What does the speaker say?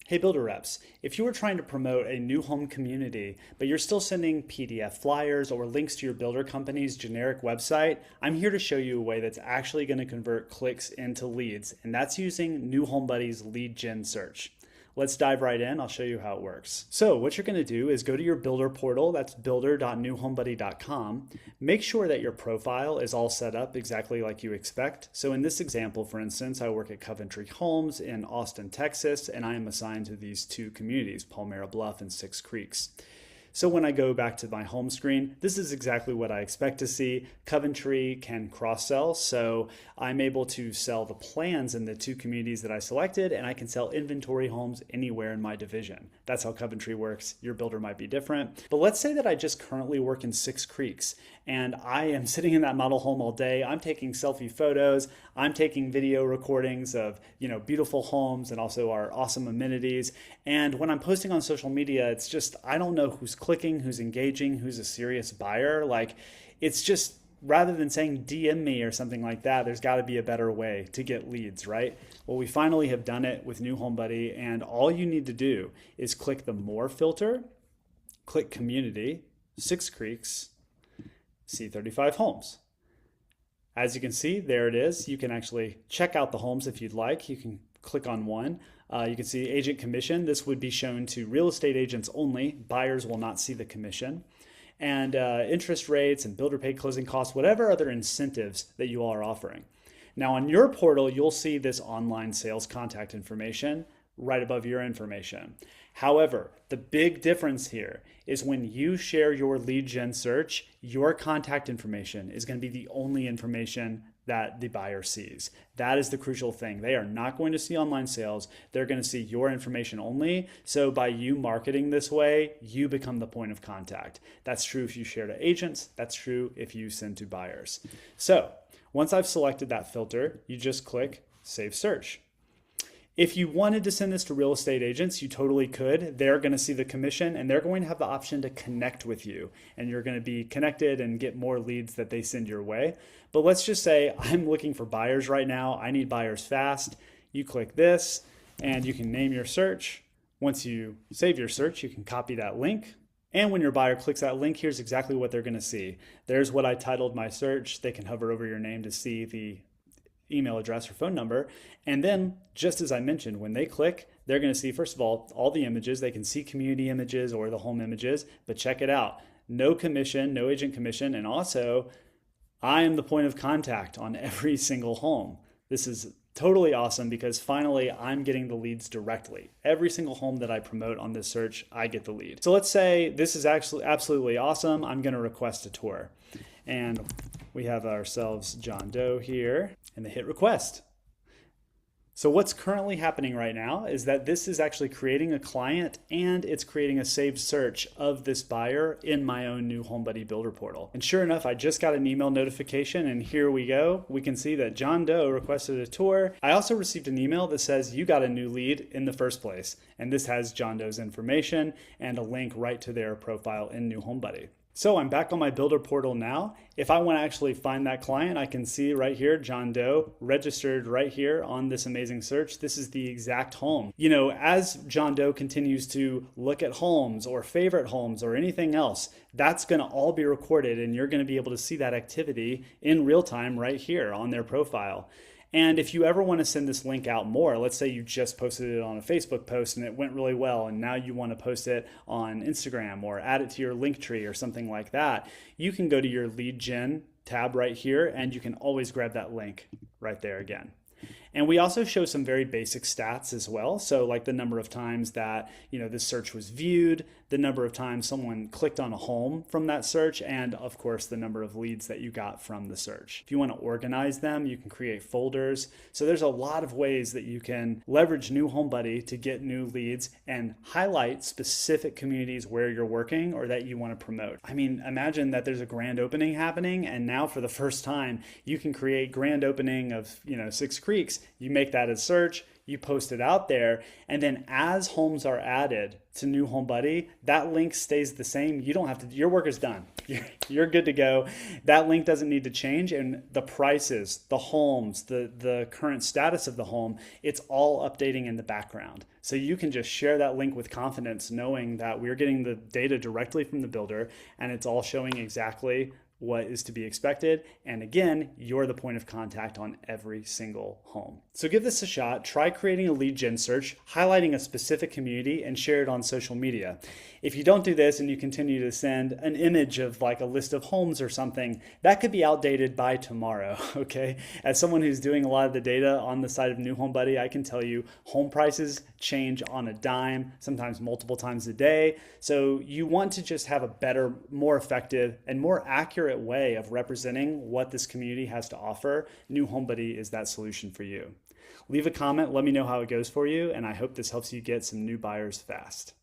Hey Builder Reps, if you were trying to promote a new home community, but you're still sending PDF flyers or links to your builder company's generic website, I'm here to show you a way that's actually going to convert clicks into leads, and that's using New Home Buddy's LeadGen Search. Let's dive right in. I'll show you how it works. So what you're going to do is go to your builder portal. That's builder.newhomebuddy.com. Make sure that your profile is all set up exactly like you expect. So in this example, for instance, I work at Coventry Homes in Austin, Texas, and I am assigned to these two communities, Palmyra Bluff and Six Creeks. So when I go back to my home screen, this is exactly what I expect to see. Coventry can cross-sell, so I'm able to sell the plans in the two communities that I selected, and I can sell inventory homes anywhere in my division. That's how Coventry works. Your builder might be different. But let's say that I just currently work in Six Creeks, and I am sitting in that model home all day. I'm taking selfie photos. I'm taking video recordings of, beautiful homes and also our awesome amenities. And when I'm posting on social media, it's just, I don't know who's clicking, who's engaging, who's a serious buyer. It's just, rather than saying DM me or something like that, there's got to be a better way to get leads, right? Well, we finally have done it with New Home Buddy, and all you need to do is click the More filter, click Community, Six Creeks, see 35 homes. As you can see, there it is. You can actually check out the homes if you'd like. You can click on one. You can see agent commission. This would be shown to real estate agents only. Buyers will not see the commission. And interest rates and builder paid closing costs, whatever other incentives that you all are offering. Now on your portal, you'll see this online sales contact information right above your information. However, the big difference here is when you share your lead gen search, your contact information is going to be the only information that the buyer sees. That is the crucial thing. They are not going to see online sales. They're going to see your information only. So by you marketing this way, you become the point of contact. That's true if you share to agents. That's true if you send to buyers. So once I've selected that filter, you just click Save Search. If you wanted to send this to real estate agents, you totally could. They're going to see the commission and they're going to have the option to connect with you, and you're going to be connected and get more leads that they send your way. But let's just say I'm looking for buyers right now. I need buyers fast. You click this and you can name your search. Once you save your search, you can copy that link. And when your buyer clicks that link, here's exactly what they're going to see. There's what I titled my search. They can hover over your name to see the email address or phone number. And then, just as I mentioned, when they click, they're going to see, first of all the images. They can see community images or the home images, but check it out. No commission, no agent commission. And also, I am the point of contact on every single home. This is totally awesome because finally I'm getting the leads directly. Every single home that I promote on this search, I get the lead. So let's say this is actually absolutely awesome. I'm going to request a tour. And we have ourselves John Doe here and the hit request. So what's currently happening right now is that this is actually creating a client and it's creating a saved search of this buyer in my own New Home Buddy Builder portal. And sure enough, I just got an email notification and here we go. We can see that John Doe requested a tour. I also received an email that says you got a new lead in the first place. And this has John Doe's information and a link right to their profile in New Home Buddy. So I'm back on my builder portal now. If I want to actually find that client, I can see right here, John Doe registered right here on this amazing search. This is the exact home. As John Doe continues to look at homes or favorite homes or anything else, that's going to all be recorded and you're going to be able to see that activity in real time right here on their profile. And if you ever want to send this link out more, let's say you just posted it on a Facebook post and it went really well, and now you want to post it on Instagram or add it to your link tree or something like that, you can go to your lead gen tab right here and you can always grab that link right there again. And we also show some very basic stats as well. So like the number of times that, this search was viewed, the number of times someone clicked on a home from that search, and of course the number of leads that you got from the search. If you want to organize them, you can create folders. So there's a lot of ways that you can leverage New Home Buddy to get new leads and highlight specific communities where you're working or that you want to promote. I mean, imagine that there's a grand opening happening and now for the first time you can create grand opening of, Six Creeks. You make that a search, you post it out there, and then as homes are added to New Home Buddy, that link stays the same. You don't have to, your work is done. You're good to go. That link doesn't need to change, and the prices, the homes, the current status of the home, it's all updating in the background. So you can just share that link with confidence, knowing that we're getting the data directly from the builder, and it's all showing exactly what is to be expected. And again, you're the point of contact on every single home. So give this a shot. Try creating a lead gen search, highlighting a specific community, and share it on social media. If you don't do this and you continue to send an image of like a list of homes or something, that could be outdated by tomorrow, okay? As someone who's doing a lot of the data on the side of New Home Buddy, I can tell you home prices change on a dime, sometimes multiple times a day. So you want to just have a better, more effective, and more accurate way of representing what this community has to offer. New Home Buddy is that solution for you. Leave a comment, let me know how it goes for you, and I hope this helps you get some new buyers fast.